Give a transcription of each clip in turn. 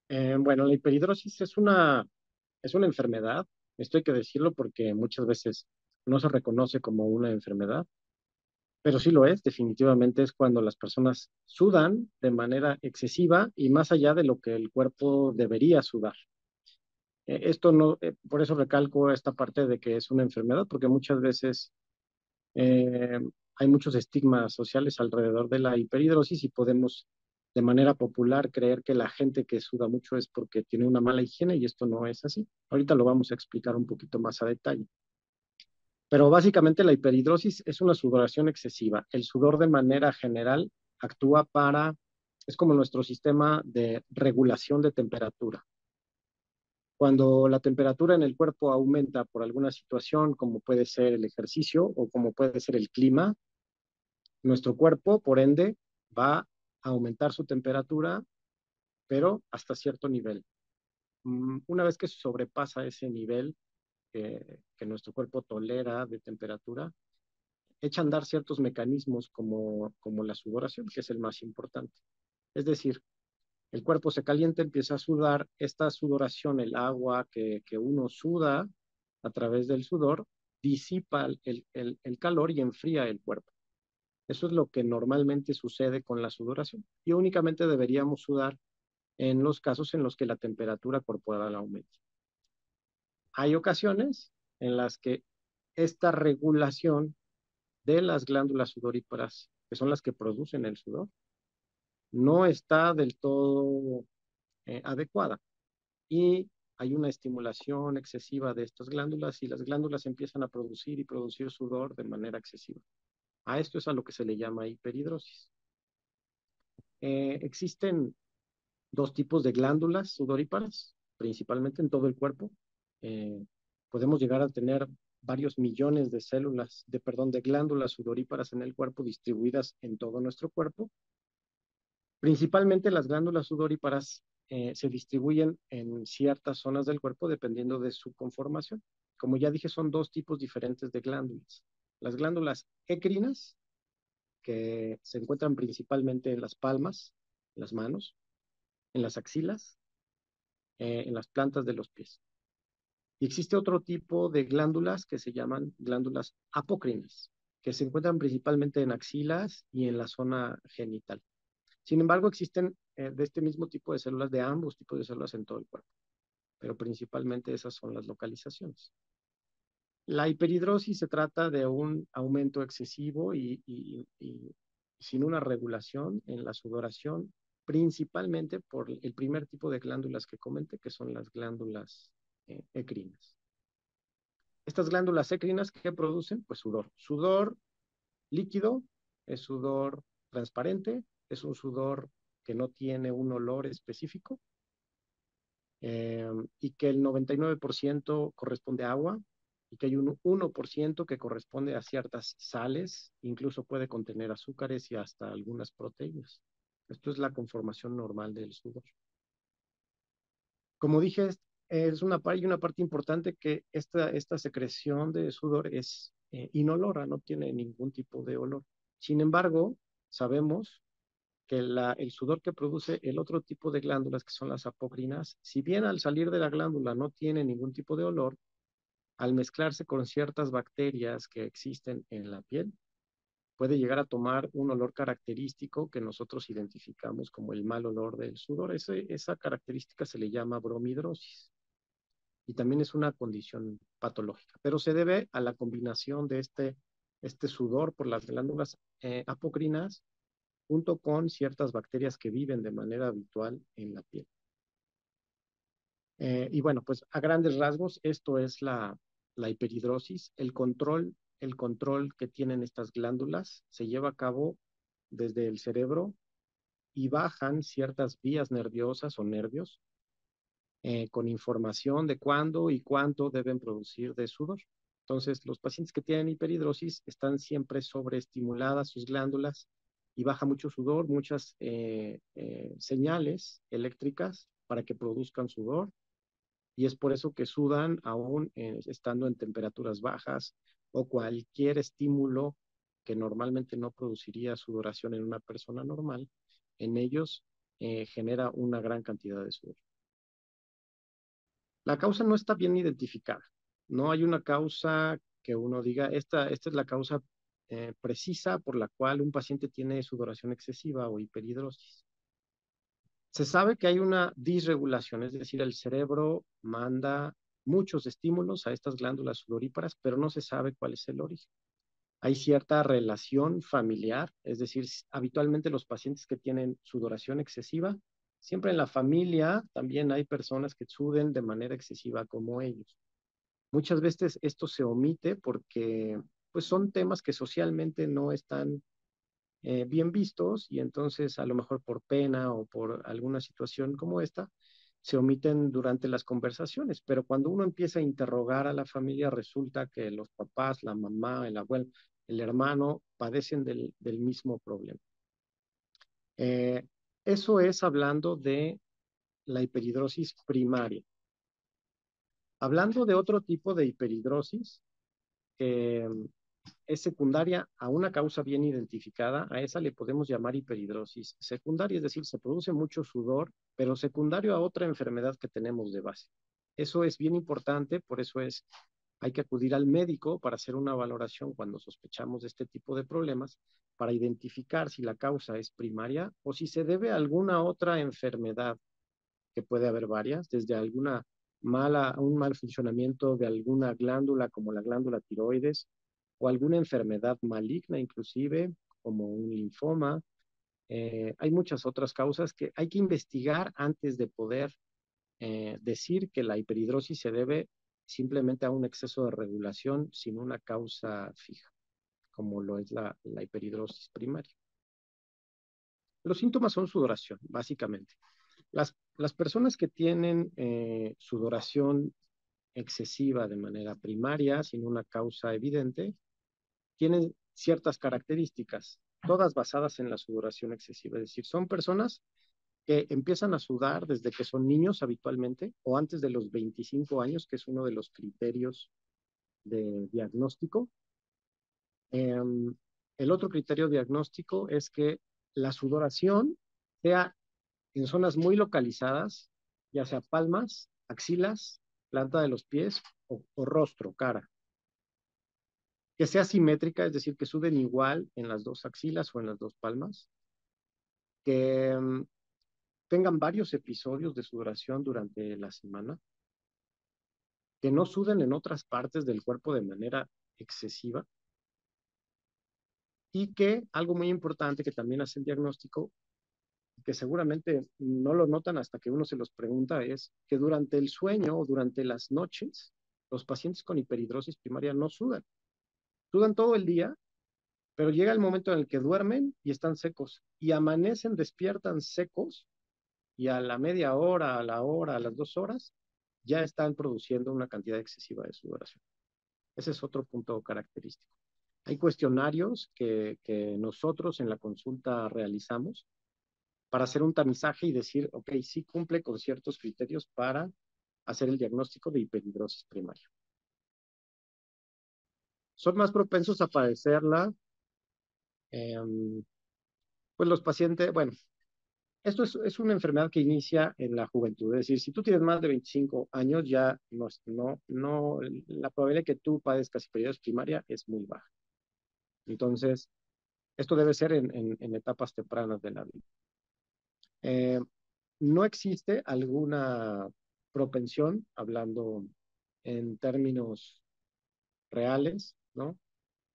Bueno, la hiperhidrosis es una enfermedad. Esto hay que decirlo porque muchas veces no se reconoce como una enfermedad, pero sí lo es. Definitivamente es cuando las personas sudan de manera excesiva y más allá de lo que el cuerpo debería sudar. Esto no, por eso recalco esta parte de que es una enfermedad, porque muchas veces eh, hay muchos estigmas sociales alrededor de la hiperhidrosis y podemos de manera popular creer que la gente que suda mucho es porque tiene una mala higiene y esto no es así. Ahorita lo vamos a explicar un poquito más a detalle. Pero básicamente la hiperhidrosis es una sudoración excesiva. El sudor de manera general actúa es como nuestro sistema de regulación de temperatura. Cuando la temperatura en el cuerpo aumenta por alguna situación, como puede ser el ejercicio o como puede ser el clima, nuestro cuerpo, por ende, va a aumentar su temperatura, pero hasta cierto nivel. Una vez que se sobrepasa ese nivel que nuestro cuerpo tolera de temperatura, echa a andar ciertos mecanismos como la sudoración, que es el más importante. Es decir, el cuerpo se calienta, empieza a sudar, esta sudoración, el agua que uno suda a través del sudor, disipa el calor y enfría el cuerpo. Eso es lo que normalmente sucede con la sudoración. Y únicamente deberíamos sudar en los casos en los que la temperatura corporal aumenta. Hay ocasiones en las que esta regulación de las glándulas sudoríparas, que son las que producen el sudor, no está del todo adecuada y hay una estimulación excesiva de estas glándulas y las glándulas empiezan a producir y producir sudor de manera excesiva. A esto es a lo que se le llama hiperhidrosis. Existen dos tipos de glándulas sudoríparas, principalmente en todo el cuerpo. Eh, Podemos llegar a tener varios millones de de glándulas sudoríparas en el cuerpo distribuidas en todo nuestro cuerpo. Principalmente las glándulas sudoríparas se distribuyen en ciertas zonas del cuerpo dependiendo de su conformación. Como ya dije, son dos tipos diferentes de glándulas. Las glándulas écrinas, que se encuentran principalmente en las palmas, en las manos, en las axilas, en las plantas de los pies. Y existe otro tipo de glándulas que se llaman glándulas apócrinas, que se encuentran principalmente en axilas y en la zona genital. Sin embargo, existen de este mismo tipo de células, de ambos tipos de células en todo el cuerpo, pero principalmente esas son las localizaciones. La hiperhidrosis se trata de un aumento excesivo y sin una regulación en la sudoración, principalmente por el primer tipo de glándulas que comenté, que son las glándulas ecrinas. Estas glándulas ecrinas, ¿qué producen? Pues sudor. Sudor líquido, es sudor transparente, es un sudor que no tiene un olor específico y que el 99% corresponde a agua y que hay un 1% que corresponde a ciertas sales, incluso puede contener azúcares y hasta algunas proteínas. Esto es la conformación normal del sudor. Como dije, hay una parte importante que esta secreción de sudor es inolora, no tiene ningún tipo de olor. Sin embargo, sabemos que el sudor que produce el otro tipo de glándulas, que son las apocrinas, si bien al salir de la glándula no tiene ningún tipo de olor, al mezclarse con ciertas bacterias que existen en la piel, puede llegar a tomar un olor característico que nosotros identificamos como el mal olor del sudor. Esa característica se le llama bromidrosis y también es una condición patológica, pero se debe a la combinación de este sudor por las glándulas apocrinas junto con ciertas bacterias que viven de manera habitual en la piel. Y bueno, pues a grandes rasgos, esto es la hiperhidrosis. El control que tienen estas glándulas se lleva a cabo desde el cerebro y bajan ciertas vías nerviosas o nervios con información de cuándo y cuánto deben producir de sudor. Entonces, los pacientes que tienen hiperhidrosis están siempre sobreestimuladas sus glándulas y baja mucho sudor, muchas señales eléctricas para que produzcan sudor y es por eso que sudan aún estando en temperaturas bajas o cualquier estímulo que normalmente no produciría sudoración en una persona normal, en ellos genera una gran cantidad de sudor. La causa no está bien identificada. No hay una causa que uno diga, esta es la causa precisa por la cual un paciente tiene sudoración excesiva o hiperhidrosis. Se sabe que hay una disregulación, es decir, el cerebro manda muchos estímulos a estas glándulas sudoríparas, pero no se sabe cuál es el origen. Hay cierta relación familiar, es decir, habitualmente los pacientes que tienen sudoración excesiva, siempre en la familia también hay personas que suden de manera excesiva como ellos. Muchas veces esto se omite porque pues son temas que socialmente no están bien vistos y entonces a lo mejor por pena o por alguna situación como esta, se omiten durante las conversaciones, pero cuando uno empieza a interrogar a la familia, resulta que los papás, la mamá, el abuelo, el hermano padecen del mismo problema. Eh, Eso es hablando de la hiperhidrosis primaria. Hablando de otro tipo de hiperhidrosis, que es secundaria a una causa bien identificada, a esa le podemos llamar hiperhidrosis secundaria, es decir, se produce mucho sudor, pero secundario a otra enfermedad que tenemos de base. Eso es bien importante, por eso hay que acudir al médico para hacer una valoración cuando sospechamos de este tipo de problemas, para identificar si la causa es primaria o si se debe a alguna otra enfermedad, que puede haber varias, desde un mal funcionamiento de alguna glándula como la glándula tiroides o alguna enfermedad maligna inclusive, como un linfoma. Hay muchas otras causas que hay que investigar antes de poder decir que la hiperhidrosis se debe simplemente a un exceso de regulación sin una causa fija, como lo es la hiperhidrosis primaria. Los síntomas son sudoración, básicamente. Las personas que tienen sudoración excesiva de manera primaria, sin una causa evidente, tienen ciertas características, todas basadas en la sudoración excesiva. Es decir, son personas que empiezan a sudar desde que son niños habitualmente o antes de los 25 años, que es uno de los criterios de diagnóstico. El otro criterio diagnóstico es que la sudoración sea en zonas muy localizadas, ya sea palmas, axilas, planta de los pies o rostro, cara. Que sea simétrica, es decir, que suden igual en las dos axilas o en las dos palmas. Que tengan varios episodios de sudoración durante la semana. Que no suden en otras partes del cuerpo de manera excesiva. Y que algo muy importante que también hace el diagnóstico, que seguramente no lo notan hasta que uno se los pregunta, es que durante el sueño o durante las noches, los pacientes con hiperhidrosis primaria no sudan. Sudan todo el día, pero llega el momento en el que duermen y están secos. Y amanecen, despiertan secos, y a la media hora, a la hora, a las 2 horas, ya están produciendo una cantidad excesiva de sudoración. Ese es otro punto característico. Hay cuestionarios que nosotros en la consulta realizamos para hacer un tamizaje y decir, ok, sí cumple con ciertos criterios para hacer el diagnóstico de hiperhidrosis primaria. Son más propensos a padecerla, pues los pacientes, bueno, esto es una enfermedad que inicia en la juventud, es decir, si tú tienes más de 25 años, ya no, la probabilidad de que tú padezcas hiperhidrosis primaria es muy baja. Entonces, esto debe ser en etapas tempranas de la vida. Eh, no existe alguna propensión, hablando en términos reales, ¿no?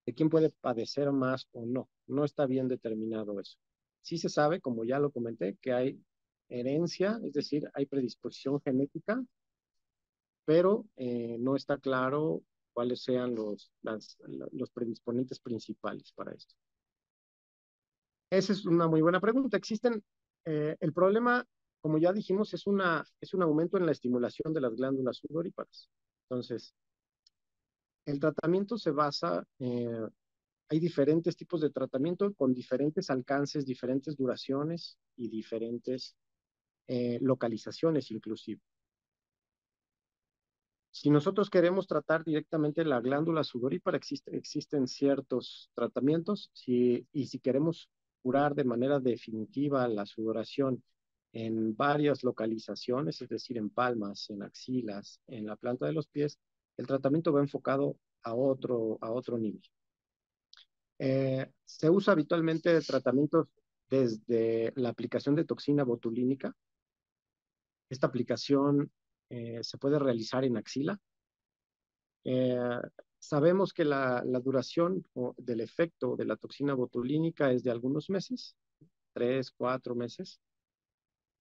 De quién puede padecer más o no. No está bien determinado eso. Sí se sabe, como ya lo comenté, que hay herencia, es decir, hay predisposición genética, pero no está claro cuáles sean los predisponentes principales para esto. Esa es una muy buena pregunta. El problema, como ya dijimos, es un aumento en la estimulación de las glándulas sudoríparas. Entonces, el tratamiento se basa, hay diferentes tipos de tratamiento con diferentes alcances, diferentes duraciones y diferentes localizaciones inclusive. Si nosotros queremos tratar directamente la glándula sudorípara, existen ciertos tratamientos. Y si queremos curar de manera definitiva la sudoración en varias localizaciones, es decir, en palmas, en axilas, en la planta de los pies, el tratamiento va enfocado a otro nivel. Se usa habitualmente tratamientos desde la aplicación de toxina botulínica. Esta aplicación se puede realizar en axila. Eh, Sabemos que la duración del efecto de la toxina botulínica es de algunos meses, 3, 4 meses,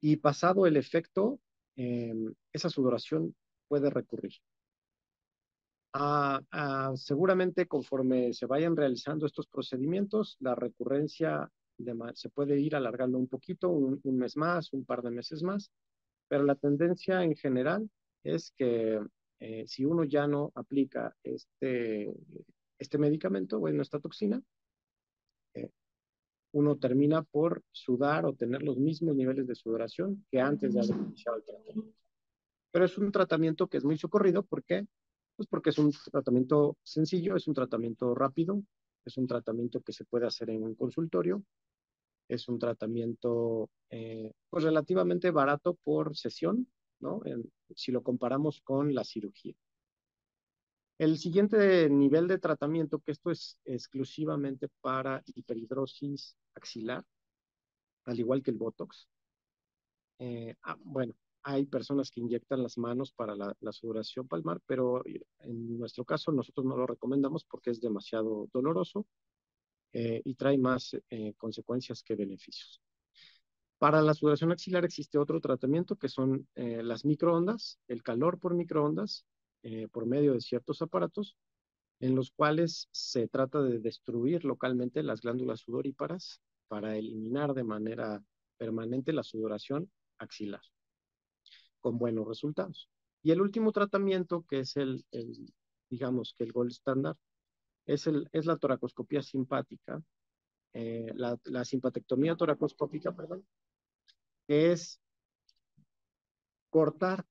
y pasado el efecto, eh, esa sudoración puede recurrir. Seguramente conforme se vayan realizando estos procedimientos, la recurrencia se puede ir alargando un poquito, un mes más, un par de meses más, pero la tendencia en general es que si uno ya no aplica este medicamento, bueno, esta toxina, eh, uno termina por sudar o tener los mismos niveles de sudoración que antes de haber iniciado el tratamiento. Pero es un tratamiento que es muy socorrido. ¿Por qué? Pues porque es un tratamiento sencillo, es un tratamiento rápido, es un tratamiento que se puede hacer en un consultorio, es un tratamiento pues relativamente barato por sesión, ¿no? Si lo comparamos con la cirugía. El siguiente nivel de tratamiento, que esto es exclusivamente para hiperhidrosis axilar, al igual que el Botox. Bueno, hay personas que inyectan las manos para la sudoración palmar, pero en nuestro caso nosotros no lo recomendamos porque es demasiado doloroso y trae más consecuencias que beneficios. Para la sudoración axilar existe otro tratamiento que son las microondas, el calor por microondas, por medio de ciertos aparatos, en los cuales se trata de destruir localmente las glándulas sudoríparas para eliminar de manera permanente la sudoración axilar, con buenos resultados. Y el último tratamiento, que es digamos que el gold estándar, es la toracoscopía simpática, la simpatectomía toracoscópica, perdón, que es cortar,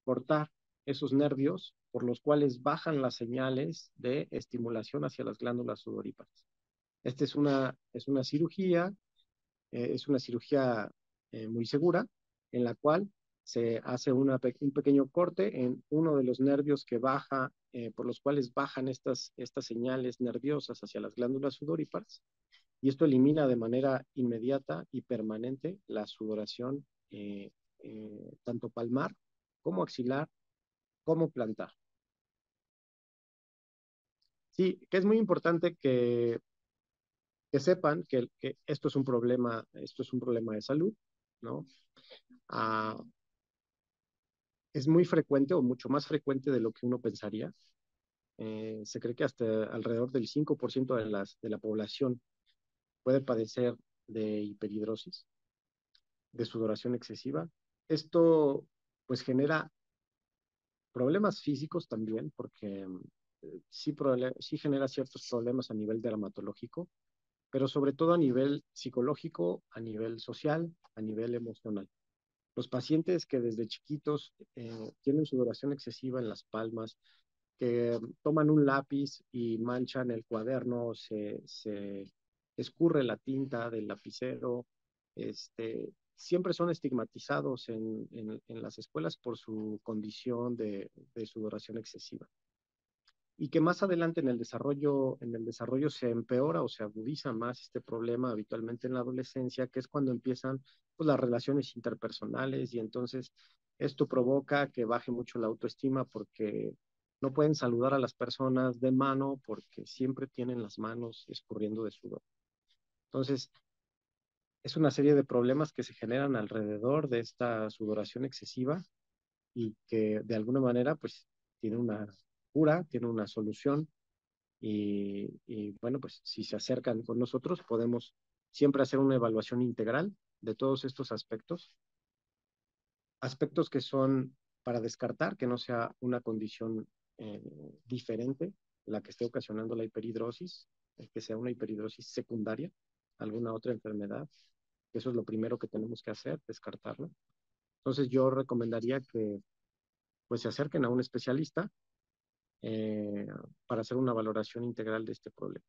cortar esos nervios por los cuales bajan las señales de estimulación hacia las glándulas sudoríparas. Esta es una cirugía muy segura, en la cual se hace un pequeño corte en uno de los nervios que baja, por los cuales bajan estas señales nerviosas hacia las glándulas sudoríparas, y esto elimina de manera inmediata y permanente la sudoración tanto palmar como axilar como plantar. Sí, que es muy importante que sepan que esto es un problema de salud, ¿no? Ah, es muy frecuente o mucho más frecuente de lo que uno pensaría. Se cree que hasta alrededor del 5% de la población puede padecer de hiperhidrosis, de sudoración excesiva. Esto pues genera problemas físicos también porque sí genera ciertos problemas a nivel dermatológico, pero sobre todo a nivel psicológico, a nivel social, a nivel emocional. Los pacientes que desde chiquitos tienen sudoración excesiva en las palmas, que toman un lápiz y manchan el cuaderno, se escurre la tinta del lapicero, siempre son estigmatizados en las escuelas por su condición de sudoración excesiva. Y que más adelante en el desarrollo se empeora o se agudiza más este problema habitualmente en la adolescencia, que es cuando empiezan pues, las relaciones interpersonales, y entonces esto provoca que baje mucho la autoestima porque no pueden saludar a las personas de mano porque siempre tienen las manos escurriendo de sudor. Entonces, es una serie de problemas que se generan alrededor de esta sudoración excesiva y que de alguna manera pues tiene una cura, tiene una solución. Bueno, pues si se acercan con nosotros, podemos siempre hacer una evaluación integral de todos estos aspectos, aspectos que son para descartar que no sea una condición eh, diferente la que esté ocasionando la hiperhidrosis, que sea una hiperhidrosis secundaria, alguna otra enfermedad. Eso es lo primero que tenemos que hacer, descartarlo. Entonces yo recomendaría que pues se acerquen a un especialista eh, para hacer una valoración integral de este problema.